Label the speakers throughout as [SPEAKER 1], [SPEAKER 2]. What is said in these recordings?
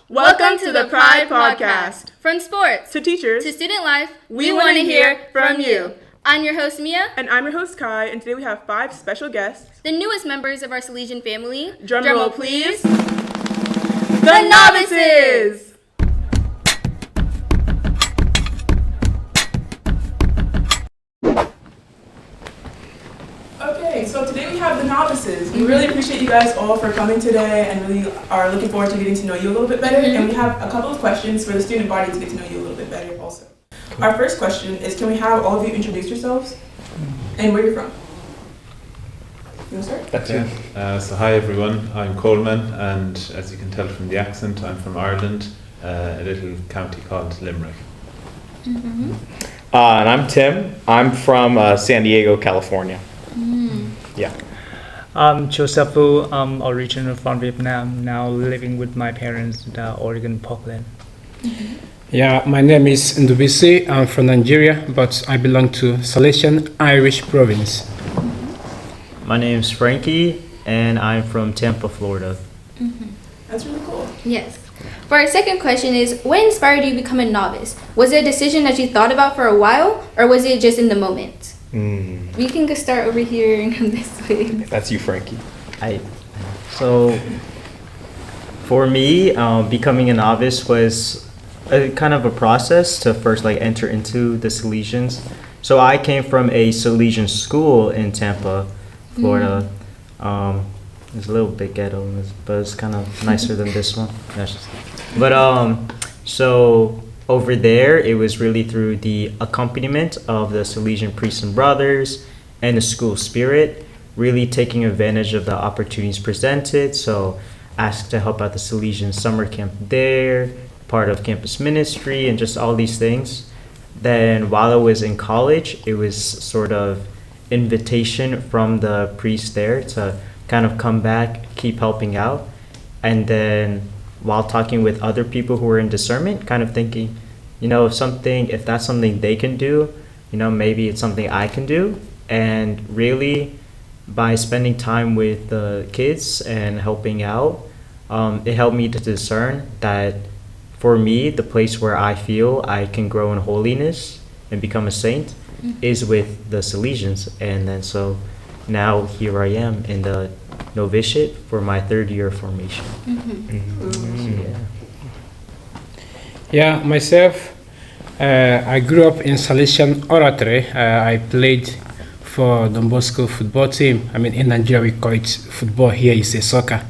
[SPEAKER 1] Welcome to the Pride Podcast.
[SPEAKER 2] From sports
[SPEAKER 1] To teachers,
[SPEAKER 2] to student life,
[SPEAKER 1] we want to hear from you.
[SPEAKER 2] I'm your host, Meah,
[SPEAKER 1] And I'm your host, Kai, and today we have 5 special guests.
[SPEAKER 2] the newest members of our Salesian family.
[SPEAKER 1] Drumroll, please. The Novices! Okay, so today we have the Novices. We really appreciate you guys all for coming today and really are looking forward to getting to know you a little bit better. And we have a couple of questions for the student body to get to know you a little bit better also. Our first question is, can we have all of you introduce yourselves and where you're from? You want to start?
[SPEAKER 3] That's it. So hi everyone, I'm Coleman, and as you can tell from the accent, I'm from Ireland, a little county called Limerick.
[SPEAKER 4] And I'm Tim. I'm from San Diego, California. Yeah.
[SPEAKER 5] I'm Joseph Wu. I'm originally from Vietnam, now living with my parents in Oregon, Portland.
[SPEAKER 6] Yeah, my name is Novices. I'm from Nigeria, but I belong to Salesian Irish province.
[SPEAKER 7] My name's Frankie, and I'm from Tampa, Florida.
[SPEAKER 1] That's really cool.
[SPEAKER 2] Yes. For our second question is, what inspired you to become a novice? Was it a decision that you thought about for a while, or was it just in the moment? We can just start over here this way.
[SPEAKER 4] That's you, Frankie.
[SPEAKER 7] So, for me, becoming a novice was a kind of a process to first enter into the Salesians. So I came from a Salesian school in Tampa, Florida. It's a little bit ghetto, but it's kind of nicer than this one. So over there, it was really through the accompaniment of the Salesian priests and brothers and the school spirit, really taking advantage of the opportunities presented. So asked to help out the Salesian summer camp there, part of campus ministry, and just all these things. Then while I was in college, it was sort of invitation from the priest there to kind of come back, keep helping out. And then while talking with other people who were in discernment, kind of thinking, if that's something they can do, maybe it's something I can do. And really, by spending time with the kids and helping out, it helped me to discern that for me, the place where I feel I can grow in holiness and become a saint is with the Salesians. And then so now here I am in the novitiate for my 3rd year formation.
[SPEAKER 6] Yeah, myself, I grew up in Salesian Oratory. I played for Don Bosco football team. In Nigeria we call it football, here is a soccer.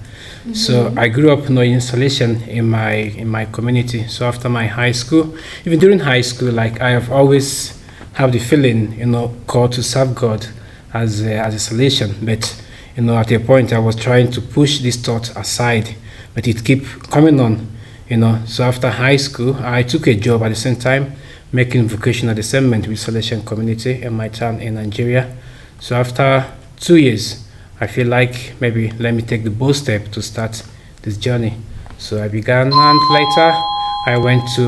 [SPEAKER 6] So I grew up knowing Salesian in my community. So after my high school, even during high school, I have always have the feeling, called to serve God as a Salesian. But at a point I was trying to push this thought aside, but it kept coming on. So after high school, I took a job at the same time making vocational discernment with Salesian community in my town in Nigeria. So after 2 years, I feel like maybe let me take the bold step to start this journey. So I began, and later I went to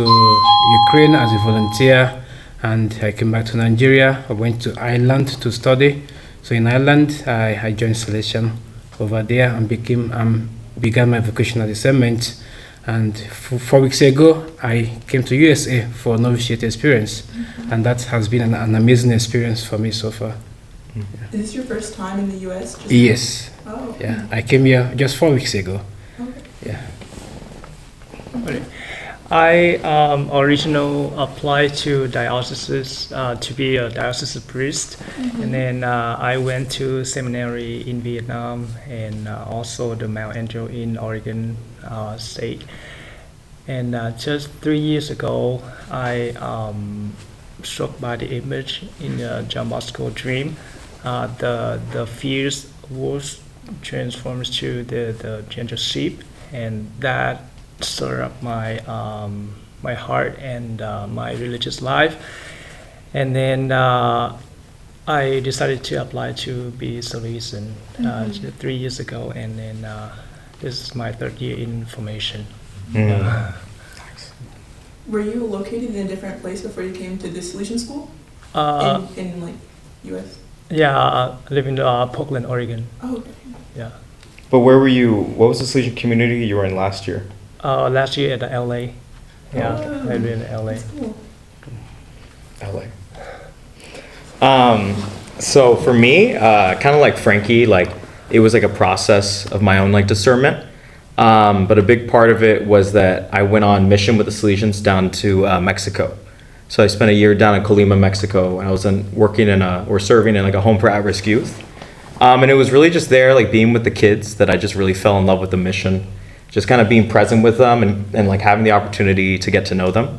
[SPEAKER 6] Ukraine as a volunteer, and I came back to Nigeria. I went to Ireland to study. So in Ireland, I joined Salesian over there and began my vocational discernment. And 4 weeks ago, I came to USA for a novitiate experience, and that has been an amazing experience for me so far.
[SPEAKER 1] Is this your first time in the U.S.?
[SPEAKER 6] Yes.
[SPEAKER 1] Oh.
[SPEAKER 6] Yeah, I came here just 4 weeks ago.
[SPEAKER 1] Okay.
[SPEAKER 6] Yeah.
[SPEAKER 5] I originally applied to dioceses to be a diocesan priest, and then I went to seminary in Vietnam and also the Mount Angel in Oregon State. And just 3 years ago, I struck by the image in the John Bosco dream. The fierce wolf transforms to the gentle sheep, and that stirred up my heart and my religious life. And then I decided to apply to be Salesian 3 years ago, and then this is my 3rd year in formation.
[SPEAKER 1] Were you located in a different place before you came to the Salesian school? In U.S.?
[SPEAKER 5] Yeah, I live in Portland, Oregon.
[SPEAKER 1] Oh, okay.
[SPEAKER 5] Yeah.
[SPEAKER 4] But where were you? What was the Salesian community you were in last year?
[SPEAKER 5] Last year at the LA. Yeah,
[SPEAKER 1] Oh,
[SPEAKER 5] I did in LA.
[SPEAKER 1] That's cool.
[SPEAKER 4] LA. So for me, kind of like Frankie, like it was like a process of my own like discernment. But a big part of it was that I went on mission with the Salesians down to Mexico. So I spent a year down in Colima, Mexico, and I was serving in like a home for at-risk youth. And it was really just there, like being with the kids, that I just really fell in love with the mission. Just kind of being present with them and like having the opportunity to get to know them.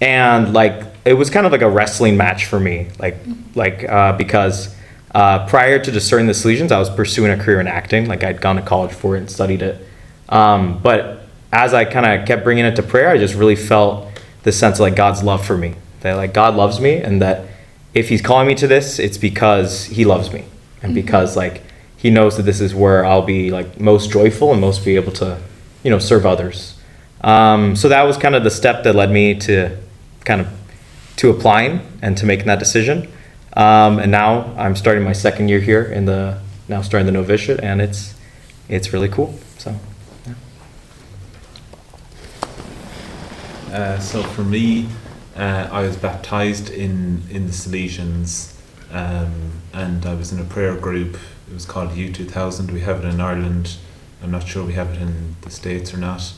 [SPEAKER 4] And like it was kind of like a wrestling match for me, because prior to discerning the Salesians, I was pursuing a career in acting. Like I'd gone to college for it and studied it. But as I kind of kept bringing it to prayer, I just really felt this sense of like God's love for me. That like God loves me, and that if He's calling me to this, it's because He loves me, and because like He knows that this is where I'll be like most joyful and most be able to, serve others. So that was kind of the step that led me to applying and to making that decision. And now I'm starting my second year here starting the novitiate, and it's really cool. So, yeah.
[SPEAKER 3] So for me, I was baptized in the Salesians, and I was in a prayer group. It was called U2000. We have it in Ireland. I'm not sure we have it in the States or not.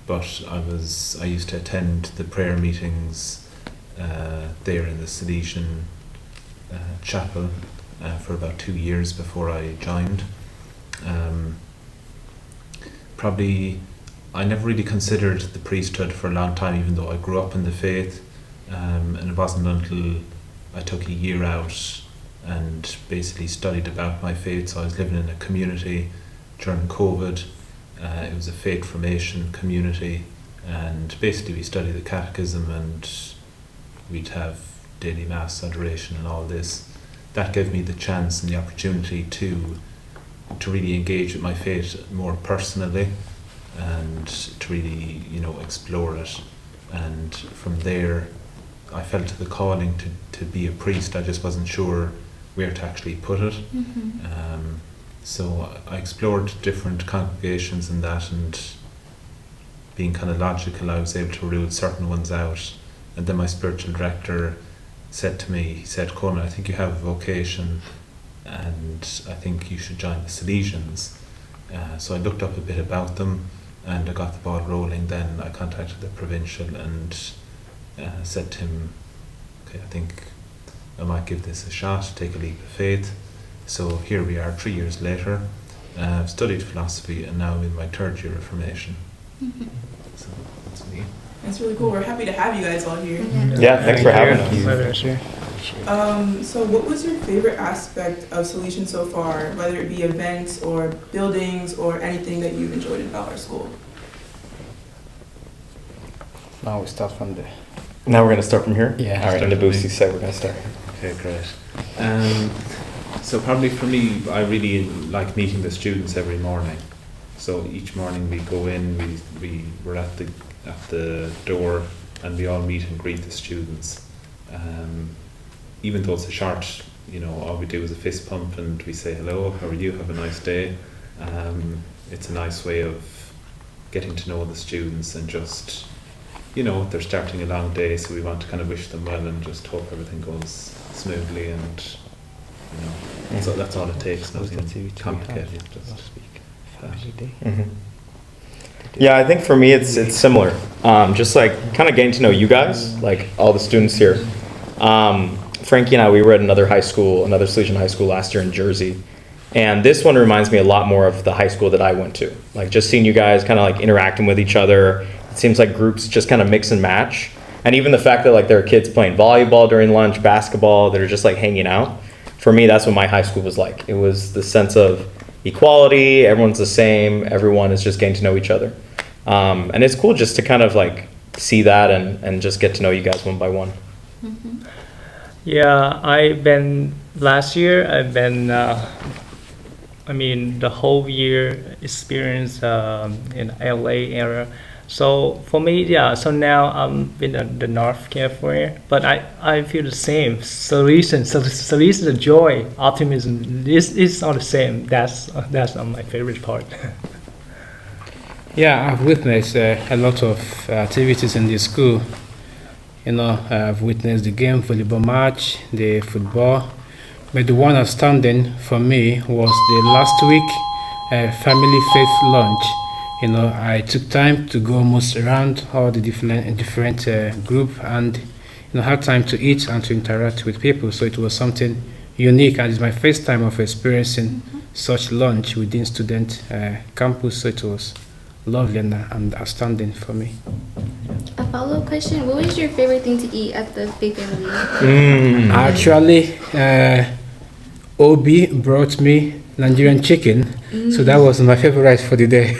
[SPEAKER 3] But I used to attend the prayer meetings there in the Salesian chapel for about 2 years before I joined. I never really considered the priesthood for a long time, even though I grew up in the faith, and it wasn't until I took a year out and basically studied about my faith. So I was living in a community during COVID. It was a faith formation community, and basically we studied the catechism, and we'd have daily mass, adoration and all this. That gave me the chance and the opportunity to really engage with my faith more personally, and to really explore it. And from there I felt the calling to be a priest. I just wasn't sure where to actually put it. So I explored different congregations and that, and being kind of logical, I was able to rule certain ones out. And then my spiritual director said to me, he said, "Coleman, I think you have a vocation, and I think you should join the Salesians." So I looked up a bit about them, and I got the ball rolling. Then I contacted the provincial and said to him, "Okay, I think I might give this a shot, take a leap of faith." So here we are 3 years later. I've studied philosophy, and now in my third year of formation. So that's me.
[SPEAKER 1] That's really cool. We're happy to have you guys all here.
[SPEAKER 4] Yeah, thanks for having us.
[SPEAKER 5] Sure.
[SPEAKER 1] So what was your favorite aspect of Salesian so far, whether it be events or buildings or anything that you've enjoyed about our school?
[SPEAKER 6] Now we start from there.
[SPEAKER 4] Now we're going to start from here?
[SPEAKER 6] Yeah.
[SPEAKER 4] All right, in the Boosie side, we're going to start.
[SPEAKER 3] Okay, great. So probably for me, I really like meeting the students every morning. So each morning we go in, we're at the door, and we all meet and greet the students. Even though it's a short, all we do is a fist pump and we say hello, how are you, have a nice day. It's a nice way of getting to know the students, and just, they're starting a long day, so we want to kind of wish them well and just hope everything goes smoothly, and so that's all it takes, nothing complicated. Just
[SPEAKER 4] Yeah, I think for me it's similar. Just like kind of getting to know you guys, like all the students here. Frankie and I, we were at another Salesian high school last year in Jersey. And this one reminds me a lot more of the high school that I went to. Like just seeing you guys kind of like interacting with each other. It seems like groups just kind of mix and match. And even the fact that like there are kids playing volleyball during lunch, basketball, that are just like hanging out. For me, that's what my high school was like. It was the sense of equality, everyone's the same, everyone is just getting to know each other. And it's cool just to kind of like see that and just get to know you guys one by one.
[SPEAKER 5] Yeah, last year, the whole year experience in LA area. So for me, so now I'm in the North California, but I feel the same. Salesian, the joy, optimism, it's all the same. That's my favorite part.
[SPEAKER 6] Yeah, I've witnessed a lot of activities in the school. I've witnessed the game, volleyball match, the football. But the one outstanding for me was the last week family faith lunch. I took time to go almost around all the different group and had time to eat and to interact with people. So it was something unique, and it's my first time of experiencing such lunch within student campus. So it was lovely and outstanding for me.
[SPEAKER 2] A follow-up question: what was your favorite thing to eat at the big family?
[SPEAKER 6] Actually, Obi brought me Nigerian chicken, so that was my favorite for the day.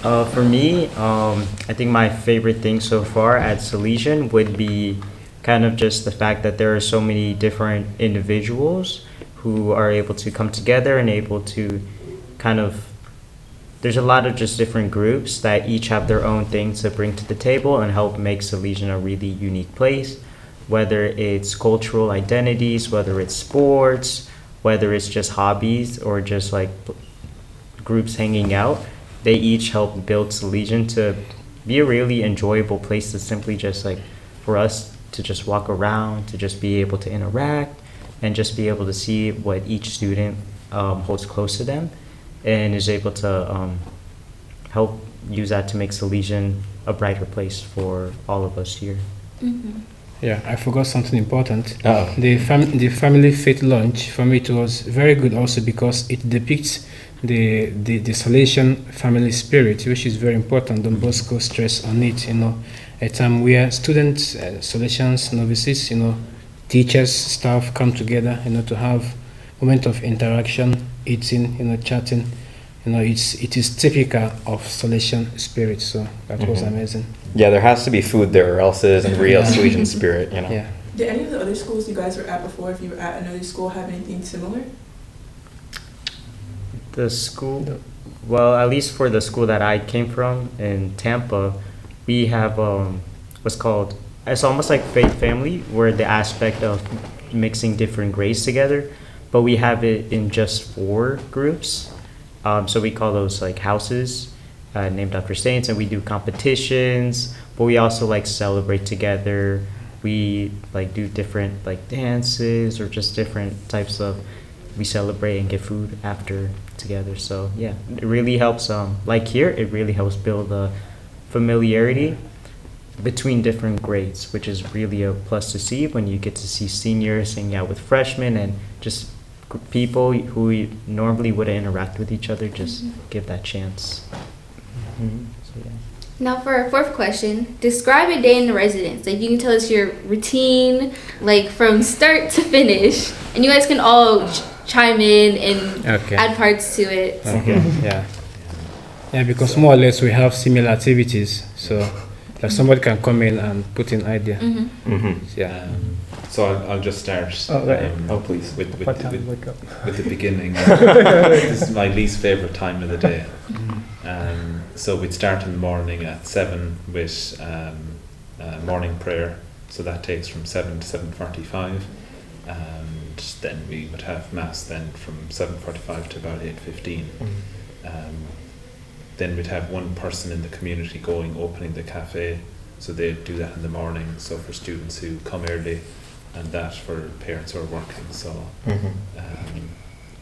[SPEAKER 7] For me, I think my favorite thing so far at Salesian would be kind of just the fact that there are so many different individuals who are able to come together and able to there's a lot of just different groups that each have their own things to bring to the table and help make Salesian a really unique place, whether it's cultural identities, whether it's sports, whether it's just hobbies or just like groups hanging out. They each help build Salesian to be a really enjoyable place to simply just like for us to just walk around, to just be able to interact and just be able to see what each student holds close to them and is able to help use that to make Salesian a brighter place for all of us here.
[SPEAKER 2] Mm-hmm.
[SPEAKER 6] Yeah, I forgot something important.
[SPEAKER 4] Oh.
[SPEAKER 6] The family faith lunch, for me it was very good also because it depicts the Salesian family spirit, which is very important. Don Bosco stress on it, a time where students, Salesians, novices, teachers, staff come together, to have moment of interaction, eating, chatting. It is typical of Salesian spirit, so that was amazing.
[SPEAKER 4] Yeah, there has to be food there, or else it isn't real Salesian spirit.
[SPEAKER 6] Yeah.
[SPEAKER 1] Did any of the other schools you guys were at before, if you were at another school, have anything similar?
[SPEAKER 7] The school, well, at least for the school that I came from in Tampa, we have what's called, it's almost like faith family, where the aspect of mixing different grades together, but we have it in just 4 groups. So we call those like houses, named after saints, and we do competitions, but we also like celebrate together. We like do different like dances or just different types of, we celebrate and get food after together. So yeah, it really helps, like here, it really helps build a familiarity between different grades, which is really a plus to see when you get to see seniors hanging out with freshmen and just people who normally wouldn't interact with each other, just give that chance. So, yeah.
[SPEAKER 2] Now for our 4th question, describe a day in the residence. Like you can tell us your routine, like from start to finish, and you guys can all chime in and add parts to it.
[SPEAKER 6] Okay. Yeah, because more or less we have similar activities, so like somebody can come in and put in idea. Yeah.
[SPEAKER 3] So I'll just start.
[SPEAKER 4] Please.
[SPEAKER 3] With the beginning. This is my least favorite time of the day. So we'd start in the morning at 7 with morning prayer. So that takes from 7 to 7:45, and then we would have mass then from 7:45 to about 8:15. Then we'd have one person in the community opening the cafe. So they'd do that in the morning. So for students who come early, and that for parents who are working. So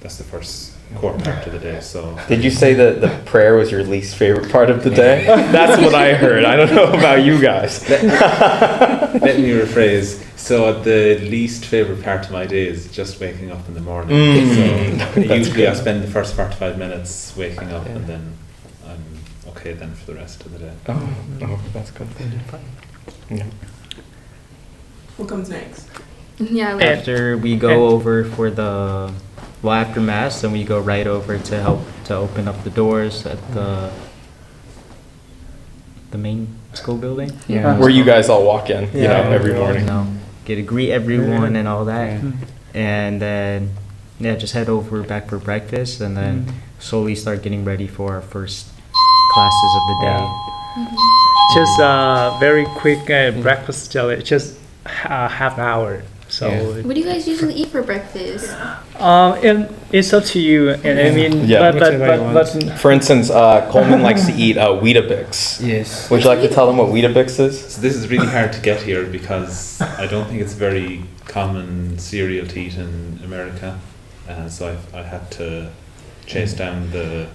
[SPEAKER 3] that's the first core part of the day. So
[SPEAKER 4] did you say that the prayer was your least favorite part of the day? That's what I heard. I don't know about you guys.
[SPEAKER 3] Let me rephrase. So the least favorite part of my day is just waking up in the morning. So usually I spend the first 45 minutes waking up, and then I'm okay then for the rest of the day.
[SPEAKER 4] Oh, that's good. Yeah.
[SPEAKER 1] What comes next?
[SPEAKER 2] Yeah.
[SPEAKER 7] After we go over for after mass, then we go right over to help to open up the doors at the main school building.
[SPEAKER 6] Yeah.
[SPEAKER 4] Where you guys all walk in, every morning.
[SPEAKER 7] Get to greet everyone and all that, and then just head over back for breakfast, and then slowly start getting ready for our first classes of the day.
[SPEAKER 5] Just very quick breakfast jelly, just half an hour. So
[SPEAKER 2] What do you guys usually eat for breakfast?
[SPEAKER 5] and it's up to you. And I mean,
[SPEAKER 4] Yeah.
[SPEAKER 5] but
[SPEAKER 4] For instance, Coleman likes to eat Weetabix.
[SPEAKER 6] Yes.
[SPEAKER 4] Would you like to tell them what Weetabix is?
[SPEAKER 3] So this is really hard to get here because I don't think it's very common cereal to eat in America. So I had to chase down the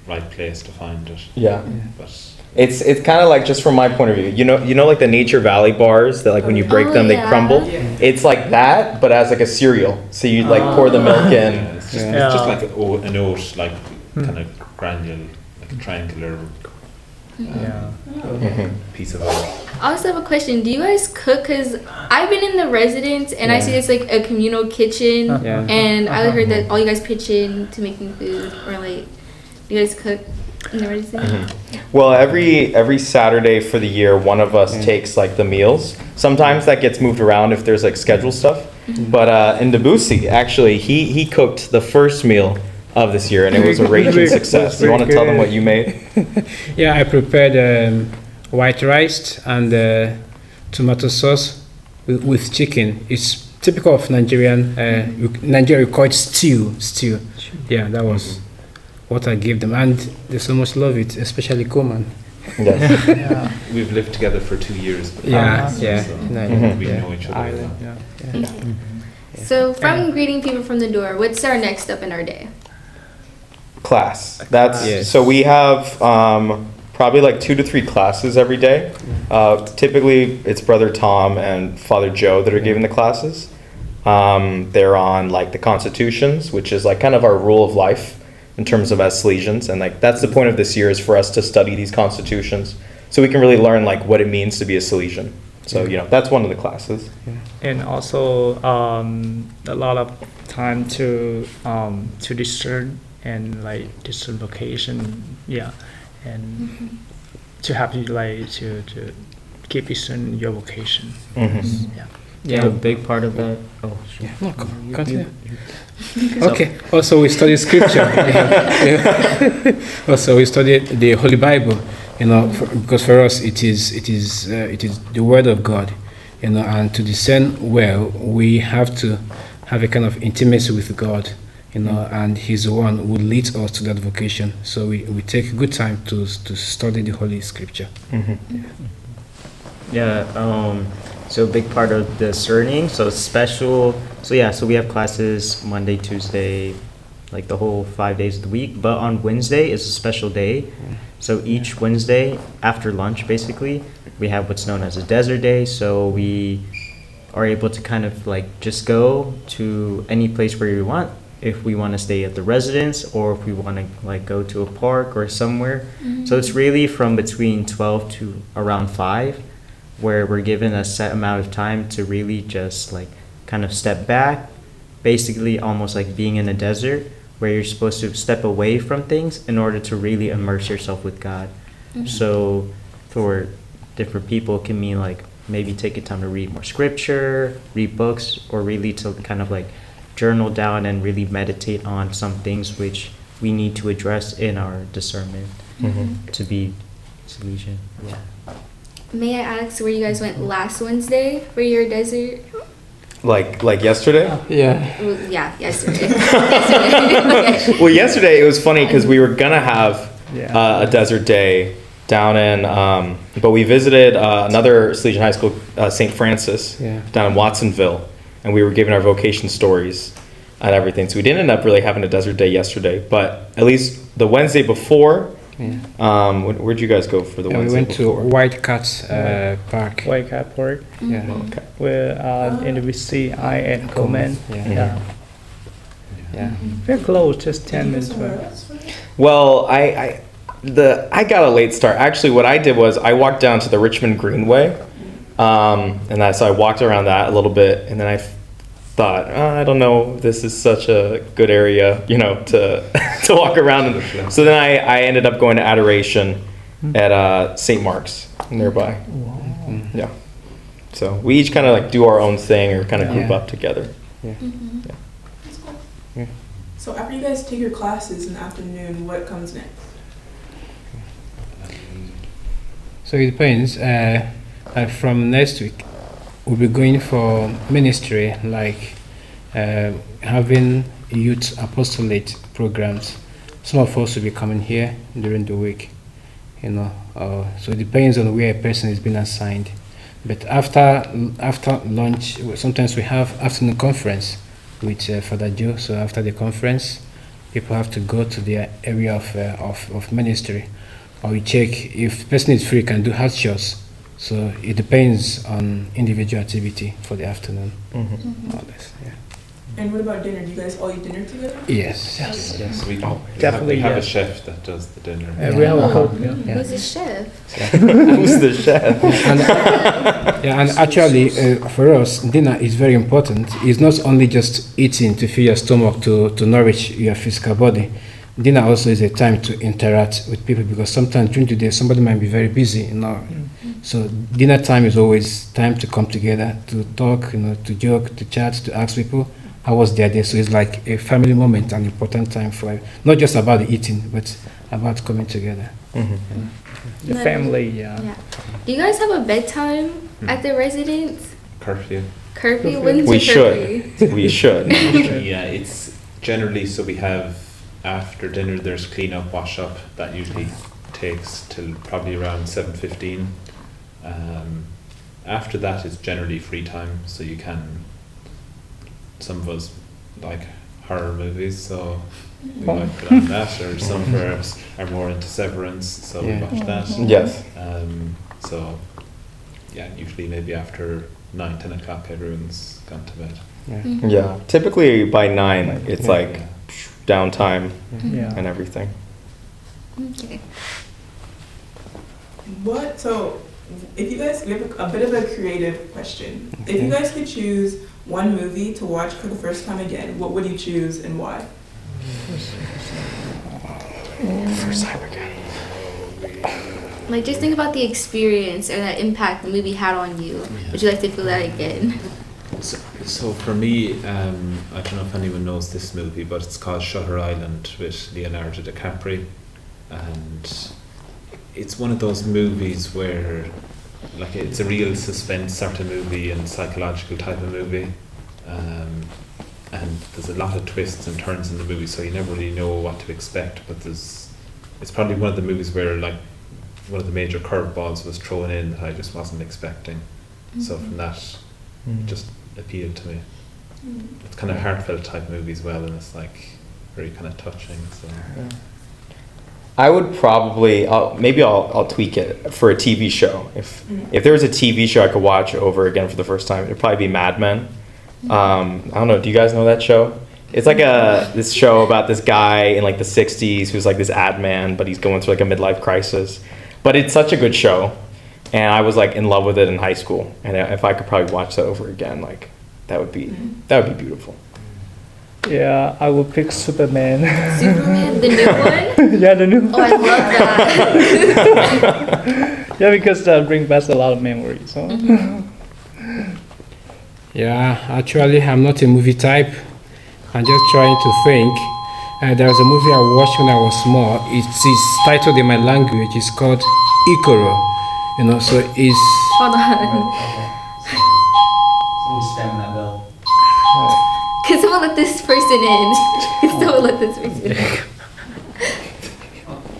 [SPEAKER 3] right place to find it.
[SPEAKER 4] Yeah.
[SPEAKER 3] But
[SPEAKER 4] It's kind of like, just from my point of view, you know like the Nature Valley bars that like when you break
[SPEAKER 2] Oh,
[SPEAKER 4] them they
[SPEAKER 2] yeah.
[SPEAKER 4] crumble.
[SPEAKER 1] Yeah.
[SPEAKER 4] It's like that, but as like a cereal. So you like pour the milk in.
[SPEAKER 3] yeah, it's just,
[SPEAKER 5] Yeah.
[SPEAKER 3] it's just like an oat, like kind of granule, like a triangular
[SPEAKER 5] yeah.
[SPEAKER 3] piece of oat.
[SPEAKER 2] I also have a question. Do you guys cook? Because I've been in the residence and I see it's like a communal kitchen.
[SPEAKER 6] Yeah.
[SPEAKER 2] And I heard that all you guys pitch in to making food, or like, do you guys cook in the residence?
[SPEAKER 4] Well, every Saturday for the year, one of us takes like the meals. Sometimes that gets moved around if there's like schedule stuff. But in Debussy, actually, he cooked the first meal of this year, and it was a raging success. You want to tell them what you made?
[SPEAKER 6] Yeah, I prepared white rice and tomato sauce with chicken. It's typical of Nigerian. Nigeria we call it stew. Yeah, that was what I gave them, and they so much love it, especially Coleman.
[SPEAKER 4] Yes.
[SPEAKER 5] Yeah.
[SPEAKER 3] We've lived together for 2 years. But
[SPEAKER 6] Yeah,
[SPEAKER 3] so
[SPEAKER 6] yeah.
[SPEAKER 3] we know each other.
[SPEAKER 5] Island,
[SPEAKER 3] well.
[SPEAKER 5] yeah.
[SPEAKER 2] So from greeting people from the door, what's our next step in our day?
[SPEAKER 4] Class. That's
[SPEAKER 6] Yes.
[SPEAKER 4] so we have probably like 2 to 3 classes every day. Typically, it's Brother Tom and Father Joe that are giving the classes. They're on like the constitutions, which is like kind of our rule of life in terms of as Salesians, and like that's the point of this year, is for us to study these constitutions so we can really learn like what it means to be a Salesian. So that's one of the classes.
[SPEAKER 5] And also a lot of time to discern and like discern vocation, and to have you like to keep discern your vocation.
[SPEAKER 7] Yeah, a big part of that. Oh, sure.
[SPEAKER 6] No, continue. Okay. Also, we study scripture. Also, we study the Holy Bible. Because for us it is the Word of God. And to discern well, we have to have a kind of intimacy with God. And He's the one who leads us to that vocation. So we take good time to study the Holy Scripture.
[SPEAKER 7] So a big part of the discerning, so special, so we have classes Monday, Tuesday, like the whole 5 days of the week, but on Wednesday is a special day. So each Wednesday after lunch, basically, we have what's known as a desert day. So we are able to kind of like just go to any place where we want, if we want to stay at the residence or if we want to like go to a park or somewhere. So it's really from between 12 to around 5, where we're given a set amount of time to really just like kind of step back, basically almost like being in a desert, where you're supposed to step away from things in order to really immerse yourself with God. So for different people, it can mean like maybe taking time to read more scripture, read books, or really to kind of like journal down and really meditate on some things which we need to address in our discernment to be Salesian. Yeah.
[SPEAKER 2] May I ask where you guys went last Wednesday for your desert?
[SPEAKER 4] Like yesterday?
[SPEAKER 6] Yeah.
[SPEAKER 2] Well, yeah, yesterday. Okay.
[SPEAKER 4] Well, yesterday it was funny because we were gonna have
[SPEAKER 5] Yeah.
[SPEAKER 4] a desert day down in, but we visited another Salesian high school, St. Francis, down in Watsonville, and we were giving our vocation stories and everything. So we didn't end up really having a desert day yesterday, but at least the Wednesday before. Where'd you guys go for the Wednesday?
[SPEAKER 6] We went to White Cat Park.
[SPEAKER 5] White Cat Park,
[SPEAKER 6] Yeah.
[SPEAKER 4] Okay.
[SPEAKER 5] where in the VC, I and Coleman.
[SPEAKER 6] Yeah. Yeah.
[SPEAKER 5] Very close, just 10 minutes.
[SPEAKER 4] Well, I got a late start. Actually, what I did was I walked down to the Richmond Greenway, so I walked around that a little bit, and then I thought, I don't know, this is such a good area, to to walk around in. So then I ended up going to Adoration at St. Mark's nearby. Yeah. So we each kind of like do our own thing or kind of group up together.
[SPEAKER 1] So after you guys take your classes in the afternoon, what comes next?
[SPEAKER 6] So it depends. From next week, we'll be going for ministry, like having youth apostolate programs. Some of us will be coming here during the week, so it depends on where a person is being assigned. But after lunch, sometimes we have afternoon conference with Father Joe. So after the conference, people have to go to their area of ministry, or we check if the person is free, can do house chores. So it depends on individual activity for the afternoon. More or less, yeah.
[SPEAKER 1] And what about dinner? Do you guys all eat dinner together?
[SPEAKER 6] Yes.
[SPEAKER 3] We
[SPEAKER 5] Definitely,
[SPEAKER 3] have a
[SPEAKER 5] yes.
[SPEAKER 3] chef that does the dinner.
[SPEAKER 5] We have a cook. Yeah.
[SPEAKER 2] Who's the chef?
[SPEAKER 4] Who's the chef?
[SPEAKER 6] And actually, for us, dinner is very important. It's not only just eating to fill your stomach to nourish your physical body. Dinner also is a time to interact with people, because sometimes during the day somebody might be very busy, So dinner time is always time to come together, to talk, to joke, to chat, to ask people how was their day. So it's like a family moment, an important time for not just about the eating, but about coming together.
[SPEAKER 5] The family, yeah.
[SPEAKER 2] Do you guys have a bedtime at the residence?
[SPEAKER 3] Curfew.
[SPEAKER 2] Curfew? When's
[SPEAKER 4] We
[SPEAKER 2] your curfew?
[SPEAKER 4] should. We should.
[SPEAKER 3] Yeah, it's generally, so we have, after dinner there's clean up, wash up. That usually takes till probably around 7:15. After that it's generally free time, so you can, some of us like horror movies, so we might put on that, or some of us are more into Severance, so we watch that.
[SPEAKER 4] Yes.
[SPEAKER 3] So yeah, usually maybe after 9-10 o'clock everyone's gone to bed.
[SPEAKER 4] Yeah. Typically by 9, it's like downtime
[SPEAKER 5] Yeah.
[SPEAKER 4] and everything.
[SPEAKER 2] Okay.
[SPEAKER 1] So if you guys, we have a bit of a creative question. If you guys could choose one movie to watch for the first time again, what would you choose and why?
[SPEAKER 4] First time again.
[SPEAKER 2] Like, just think about the experience or that impact the movie had on you. Would you like to feel that again?
[SPEAKER 3] So for me, I don't know if anyone knows this movie, but it's called Shutter Island with Leonardo DiCaprio, and it's one of those movies where, like, it's a real suspense sort of movie and psychological type of movie, and there's a lot of twists and turns in the movie, so you never really know what to expect. But it's probably one of the movies where, like, one of the major curveballs was thrown in that I just wasn't expecting. So from that, it just appealed to me. It's kind of a heartfelt type movie as well, and it's like very kind of touching. So.
[SPEAKER 4] I would probably, I'll tweak it for a TV show. If there was a TV show I could watch over again for the first time, it'd probably be Mad Men. I don't know, do you guys know that show? It's like this show about this guy in like the 60s who's like this ad man, but he's going through like a midlife crisis. But it's such a good show, and I was like in love with it in high school. And if I could probably watch that over again, like that would be beautiful.
[SPEAKER 5] Yeah, I would pick Superman.
[SPEAKER 2] Superman, the new one?
[SPEAKER 5] Yeah, the new.
[SPEAKER 2] Oh, I love that.
[SPEAKER 5] Yeah, because that brings back a lot of memories. Huh?
[SPEAKER 6] Yeah, actually, I'm not a movie type. I'm just trying to think. There was a movie I watched when I was small. It is titled in my language. It's called Ikoro. So it's.
[SPEAKER 2] Hold on.
[SPEAKER 7] Someone's spamming that bell.
[SPEAKER 2] Can someone let this person in? Can someone let this person in?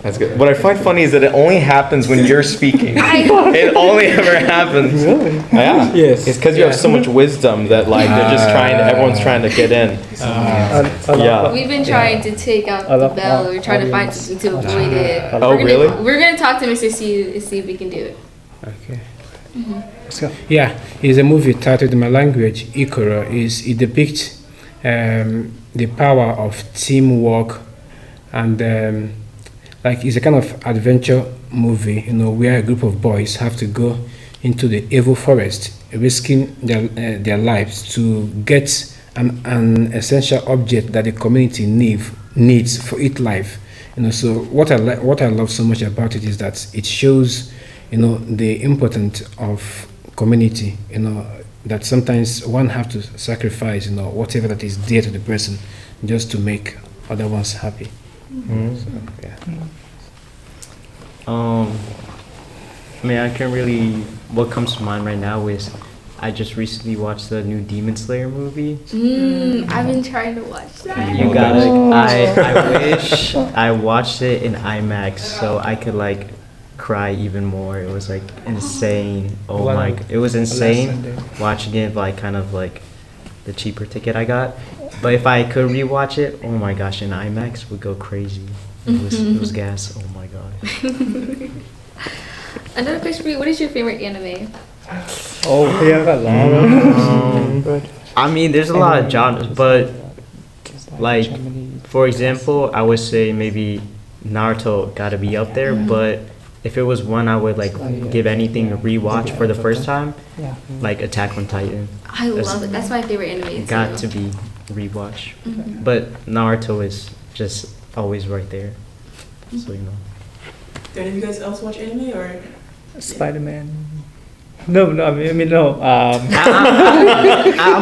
[SPEAKER 4] That's good. What I find funny is that it only happens when you're speaking. It only ever happens.
[SPEAKER 5] Really?
[SPEAKER 4] Yeah.
[SPEAKER 6] Yes.
[SPEAKER 4] It's because you have so much wisdom that like they're just everyone's trying to get in. Yeah.
[SPEAKER 2] We've been trying to take out the bell. We're trying to find something to avoid it.
[SPEAKER 4] Oh, really?
[SPEAKER 2] We're going to talk to Mr. C to see if we can do it.
[SPEAKER 6] Okay. Yeah, it's a movie titled in my language, Ikoro. It depicts the power of teamwork, and like it's a kind of adventure movie, where a group of boys have to go into the evil forest, risking their lives to get an essential object that the community needs for its life. So what I love so much about it is that it shows, the importance of community. That sometimes one have to sacrifice, whatever that is dear to the person, just to make other ones happy. So, yeah.
[SPEAKER 7] I mean, what comes to mind right now is I just recently watched the new Demon Slayer movie.
[SPEAKER 2] I've been trying to watch that.
[SPEAKER 7] You gotta. I wish I watched it in IMAX so I could like cry even more. It was like insane. Oh
[SPEAKER 5] Well,
[SPEAKER 7] my! It was insane
[SPEAKER 5] Sunday.
[SPEAKER 7] watching it like kind of like the cheaper ticket I got. But if I could rewatch it, oh my gosh, in IMAX would go crazy. It was gas. Oh my god.
[SPEAKER 2] Another question for you. What is your favorite anime?
[SPEAKER 5] Oh, we have a lot of but
[SPEAKER 7] I mean, there's a lot of genres, but like, for example, I would say maybe Naruto gotta be up there, but if it was one I would like give anything a rewatch for the first time, like Attack on Titan.
[SPEAKER 2] I love it. That's my favorite anime.
[SPEAKER 7] Got
[SPEAKER 2] too.
[SPEAKER 7] to be rewatch. But Naruto is just always right there. So, you know.
[SPEAKER 1] Do any of you guys else watch anime or?
[SPEAKER 5] Spider-Man. No, I mean no.
[SPEAKER 7] I'm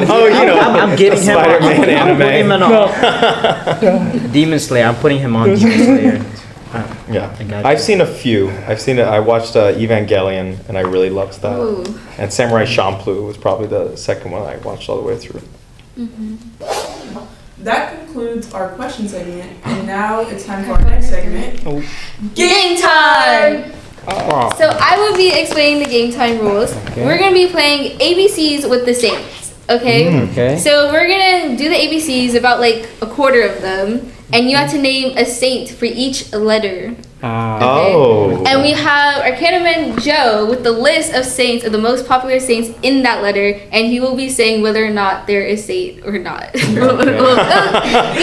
[SPEAKER 4] Oh,
[SPEAKER 7] getting him on.
[SPEAKER 4] Spider-Man
[SPEAKER 7] I'm putting him
[SPEAKER 4] anime.
[SPEAKER 7] on Demon Slayer. I'm putting him on Demon Slayer. I
[SPEAKER 4] Yeah,
[SPEAKER 7] got
[SPEAKER 4] I've
[SPEAKER 7] you.
[SPEAKER 4] seen a few. I watched Evangelion, and I really loved that.
[SPEAKER 2] Ooh.
[SPEAKER 4] And Samurai Champloo was probably the second one I watched all the way through.
[SPEAKER 1] That concludes our question segment, and now it's time for our next segment.
[SPEAKER 2] Game time! So I will be explaining the game time rules. We're gonna be playing ABCs with the Saints. Okay?
[SPEAKER 6] Okay.
[SPEAKER 2] So we're gonna do the ABCs, about like a quarter of them, and you have to name a saint for each letter.
[SPEAKER 4] Oh.
[SPEAKER 2] And we have our cameraman Joe with the list of saints, of the most popular saints in that letter, and he will be saying whether or not they're a saint or not. You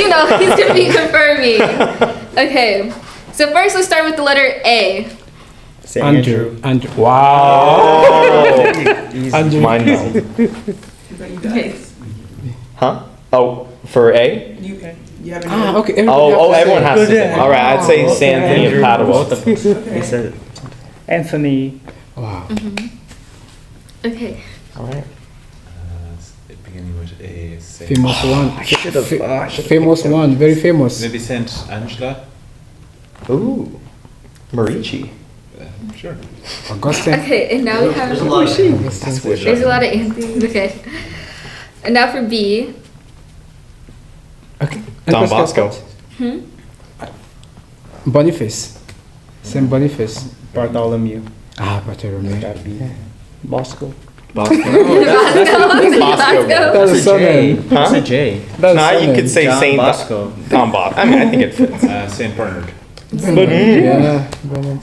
[SPEAKER 2] know, he's gonna be confirming. Okay. So first, let's start with the letter A.
[SPEAKER 7] Say
[SPEAKER 6] Andrew.
[SPEAKER 4] Wow.
[SPEAKER 6] Andrew.
[SPEAKER 4] Mine no.
[SPEAKER 1] What about you guys?
[SPEAKER 4] Huh? Oh, for A?
[SPEAKER 1] You have any?
[SPEAKER 6] Okay.
[SPEAKER 4] Everyone has to say. All right, I'd say Saint Anthony of Padua.
[SPEAKER 7] He said it.
[SPEAKER 5] Anthony.
[SPEAKER 6] Wow.
[SPEAKER 2] Okay.
[SPEAKER 4] All right.
[SPEAKER 3] Beginning with A. Saint.
[SPEAKER 6] Famous one.
[SPEAKER 4] I should have.
[SPEAKER 6] Famous one. Very famous.
[SPEAKER 3] Maybe Saint Angela.
[SPEAKER 4] Ooh. Marici.
[SPEAKER 3] Sure.
[SPEAKER 6] Augustine.
[SPEAKER 2] Okay, and now we have.
[SPEAKER 7] There's a lot of
[SPEAKER 2] There's a lot of Anthony's. Okay. And now for B.
[SPEAKER 6] Okay.
[SPEAKER 4] Don Bosco.
[SPEAKER 6] Boniface. Saint Boniface.
[SPEAKER 7] Bartholomew.
[SPEAKER 6] Bartholomew.
[SPEAKER 5] Bosco.
[SPEAKER 4] Bosco.
[SPEAKER 2] Bosco.
[SPEAKER 6] That's a surname.
[SPEAKER 7] That's a J.
[SPEAKER 6] That's
[SPEAKER 4] Nah,
[SPEAKER 6] a
[SPEAKER 4] you could say
[SPEAKER 7] John
[SPEAKER 4] Saint
[SPEAKER 7] Bosco.
[SPEAKER 4] Don Bosco. I mean, I think it fits.
[SPEAKER 3] Saint Bernard.
[SPEAKER 6] Yeah. Bernard.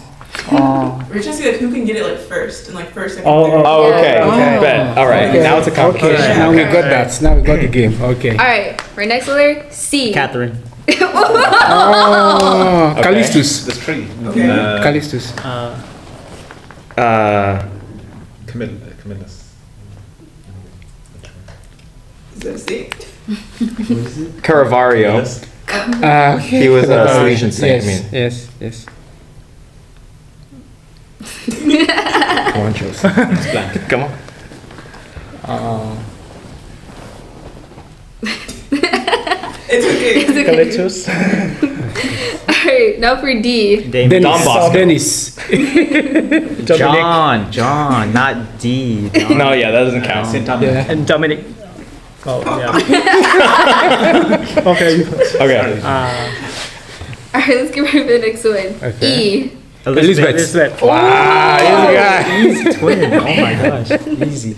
[SPEAKER 1] We're just see like who can get it like first and like first, second,
[SPEAKER 5] Oh,
[SPEAKER 1] third.
[SPEAKER 4] Oh, okay.
[SPEAKER 6] Okay.
[SPEAKER 4] Bet. All right.
[SPEAKER 6] Okay.
[SPEAKER 4] Now it's a competition.
[SPEAKER 6] Okay. Now we got that. Now we got the game. Okay.
[SPEAKER 2] All right. For next letter C.
[SPEAKER 7] Catherine.
[SPEAKER 6] Oh,
[SPEAKER 4] Okay.
[SPEAKER 6] Callistus.
[SPEAKER 3] There's three.
[SPEAKER 1] Okay.
[SPEAKER 6] Callistus.
[SPEAKER 3] Camillus.
[SPEAKER 1] Is that a saint?
[SPEAKER 4] Caravario.
[SPEAKER 6] Okay.
[SPEAKER 4] He was a Salesian saint.
[SPEAKER 6] Yes.
[SPEAKER 4] I mean,
[SPEAKER 6] Yes. Yes. Come on, Joseph.
[SPEAKER 4] come on.
[SPEAKER 1] It's okay.
[SPEAKER 5] Calitus.
[SPEAKER 2] All right. Now for D.
[SPEAKER 7] Damien.
[SPEAKER 4] Don Bosco.
[SPEAKER 6] Dennis.
[SPEAKER 7] John, not D. Don.
[SPEAKER 4] No, yeah, that doesn't count.
[SPEAKER 3] Saint Thomas.
[SPEAKER 6] Yeah.
[SPEAKER 5] And Dominic. Oh, yeah. Okay.
[SPEAKER 4] Okay.
[SPEAKER 2] All right. Let's get rid of the next one.
[SPEAKER 6] Okay.
[SPEAKER 2] E.
[SPEAKER 6] Elizabeth.
[SPEAKER 4] Wow,
[SPEAKER 6] Easy guy.
[SPEAKER 7] Easy twin. Oh my gosh. Easy.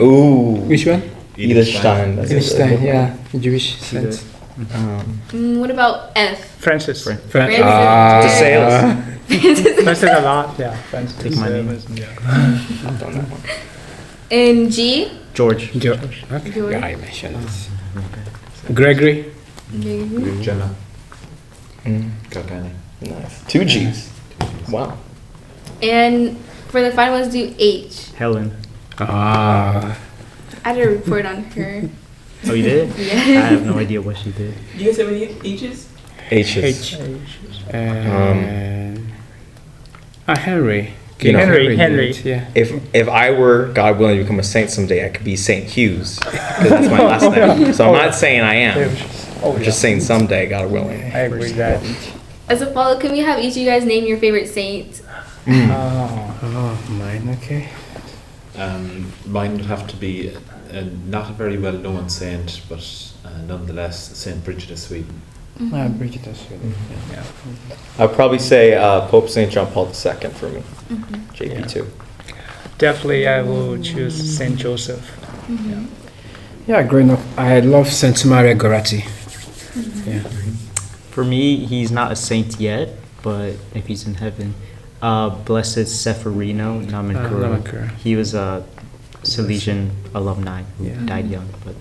[SPEAKER 4] Ooh.
[SPEAKER 6] Which one?
[SPEAKER 4] Edith Stein. That's
[SPEAKER 6] This
[SPEAKER 4] it.
[SPEAKER 6] time, yeah. Jewish sense.
[SPEAKER 2] What about F?
[SPEAKER 5] Francis.
[SPEAKER 2] Francis.
[SPEAKER 4] To sales.
[SPEAKER 5] Francis a lot. Yeah. Francis.
[SPEAKER 7] Take my name.
[SPEAKER 5] Yeah.
[SPEAKER 2] And G.
[SPEAKER 7] George.
[SPEAKER 6] George. Okay.
[SPEAKER 2] George.
[SPEAKER 6] Yeah, I mentioned this. Gregory.
[SPEAKER 3] Gemma.
[SPEAKER 4] Mm,
[SPEAKER 3] Galgani.
[SPEAKER 4] nice. 2 G's. Wow.
[SPEAKER 2] And for the final ones, do H.
[SPEAKER 7] Helen.
[SPEAKER 6] Ah.
[SPEAKER 2] I did a report on her.
[SPEAKER 7] Oh, you did?
[SPEAKER 2] Yeah.
[SPEAKER 7] I have no idea what she did.
[SPEAKER 1] Do you guys have any H's?
[SPEAKER 4] H's.
[SPEAKER 6] Henry.
[SPEAKER 4] You know,
[SPEAKER 5] Henry.
[SPEAKER 6] did it, Yeah.
[SPEAKER 4] If I were, God willing, to become a saint someday, I could be Saint Hughes. Because that's my last name. So I'm not saying I am. I'm just saying someday, God willing.
[SPEAKER 5] I agree with that.
[SPEAKER 2] As a follow, can we have each of you guys name your favorite saint?
[SPEAKER 6] Oh, mine. Okay.
[SPEAKER 3] Mine would have to be not a very well-known saint, but nonetheless Saint Bridget of Sweden.
[SPEAKER 6] Bridget, yeah.
[SPEAKER 4] I'd probably say Pope St. John Paul II for me. JP2.
[SPEAKER 5] Definitely, I will choose Saint Joseph.
[SPEAKER 6] Yeah, growing up, I love Saint Maria Goretti. Yeah.
[SPEAKER 7] For me, he's not a saint yet, but if he's in heaven, Blessed Seferino Namankura.
[SPEAKER 6] Namankura.
[SPEAKER 7] He was a Salesian alumni who died young. But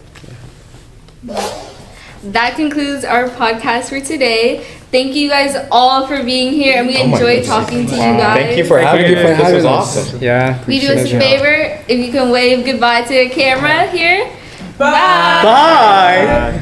[SPEAKER 2] That concludes our podcast for today. Thank you guys all for being here, and we enjoyed talking to you guys.
[SPEAKER 4] Thank you for having me. This was awesome.
[SPEAKER 6] Yeah.
[SPEAKER 2] We do us a favor if you can wave goodbye to the camera here.
[SPEAKER 1] Bye.
[SPEAKER 4] Bye.